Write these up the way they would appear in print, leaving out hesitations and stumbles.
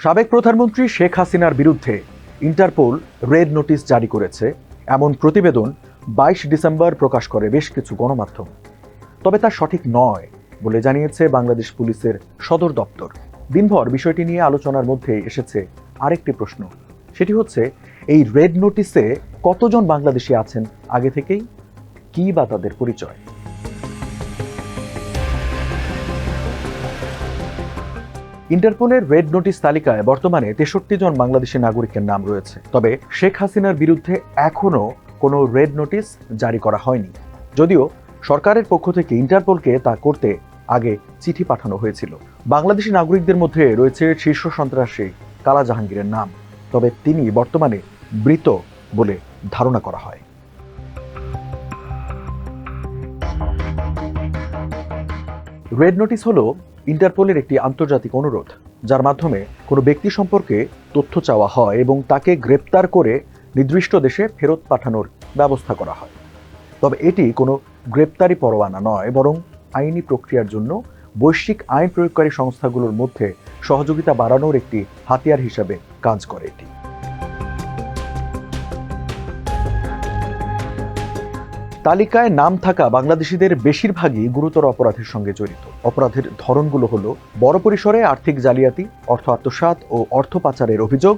সাবেক প্রধানমন্ত্রী শেখ হাসিনার বিরুদ্ধে ইন্টারপোল রেড নোটিশ জারি করেছে এমন প্রতিবেদন 22 ডিসেম্বর প্রকাশ করে বেশ কিছু গণমাধ্যম। তবে তা সঠিক নয় বলে জানিয়েছে বাংলাদেশ পুলিশের সদর দপ্তর। দিনভর বিষয়টি নিয়ে আলোচনার মধ্যে এসেছে আরেকটি প্রশ্ন, সেটি হচ্ছে এই রেড নোটিসে কতজন বাংলাদেশি আছেন আগে থেকেই, কি বা তাদের পরিচয়। ইন্টারপোলের রেড নোটিশ তালিকায় বর্তমানে 63 জন বাংলাদেশি নাগরিকের নাম রয়েছে। তবে শেখ হাসিনার বিরুদ্ধে এখনো কোনো রেড নোটিশ জারি করা হয়নি, যদিও সরকারের পক্ষ থেকে ইন্টারপোলকে তা করতে আগে চিঠি পাঠানো হয়েছিল। বাংলাদেশি নাগরিকদের মধ্যে রয়েছে শীর্ষ সন্ত্রাসী কালা জাহাঙ্গীরের নাম, তবে তিনি বর্তমানে মৃত বলে ধারণা করা হয়। রেড নোটিশ হলো ইন্টারপোলের একটি আন্তর্জাতিক অনুরোধ, যার মাধ্যমে কোনো ব্যক্তি সম্পর্কে তথ্য চাওয়া হয় এবং তাকে গ্রেপ্তার করে নির্দিষ্ট দেশে ফেরত পাঠানোর ব্যবস্থা করা হয়। তবে এটি কোনো গ্রেপ্তারি পরোয়ানা নয়, বরং আইনি প্রক্রিয়ার জন্য বৈশ্বিক আইন প্রয়োগকারী সংস্থাগুলোর মধ্যে সহযোগিতা বাড়ানোর একটি হাতিয়ার হিসাবে কাজ করে এটি। তালিকায় নাম থাকা বাংলাদেশিদের বেশিরভাগই গুরুতর অপরাধের সঙ্গে জড়িত। অপরাধের ধরনগুলো হলো বড় পরিসরে আর্থিক জালিয়াতি, অর্থ আত্মসাৎ ও অর্থ পাচারের অভিযোগ,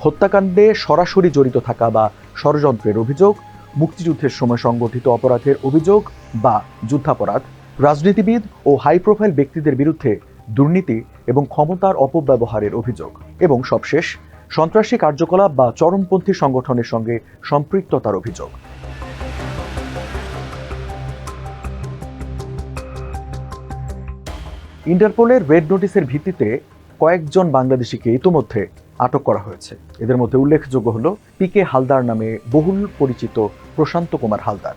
হত্যাকাণ্ডে সরাসরি জড়িত থাকা বা ষড়যন্ত্রের অভিযোগ, মুক্তিযুদ্ধের সময় সংগঠিত অপরাধের অভিযোগ বা যুদ্ধাপরাধ, রাজনীতিবিদ ও হাই প্রোফাইল ব্যক্তিদের বিরুদ্ধে দুর্নীতি এবং ক্ষমতার অপব্যবহারের অভিযোগ, এবং সবশেষ সন্ত্রাসী কার্যকলাপ বা চরমপন্থী সংগঠনের সঙ্গে সম্পৃক্ততার অভিযোগ। ইন্টারপোলের রেড নোটিসের ভিত্তিতে কয়েকজন বাংলাদেশিকে ইতোমধ্যে আটক করা হয়েছে। এদের মধ্যে উল্লেখযোগ্য হল পিকে হালদার নামে বহুল পরিচিত প্রশান্ত কুমার হালদার।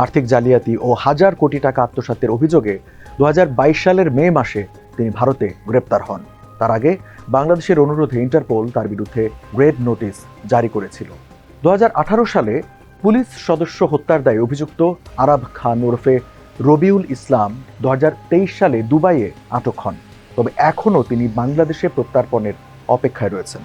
আর্থিক জালিয়াতি ও হাজার কোটি টাকা আত্মসাতের অভিযোগে 2022 সালের মে মাসে তিনি ভারতে গ্রেপ্তার হন। তার আগে বাংলাদেশের অনুরোধে ইন্টারপোল তার বিরুদ্ধে রেড নোটিস জারি করেছিল। 2018 সালে পুলিশ সদস্য হত্যার দায়ে অভিযুক্ত আরাব খান ওরফে রবিউল ইসলাম 2023 সালে দুবাইয়ে আটক হন। তবে এখনও তিনি বাংলাদেশে প্রত্যার্পণের অপেক্ষায় রয়েছেন।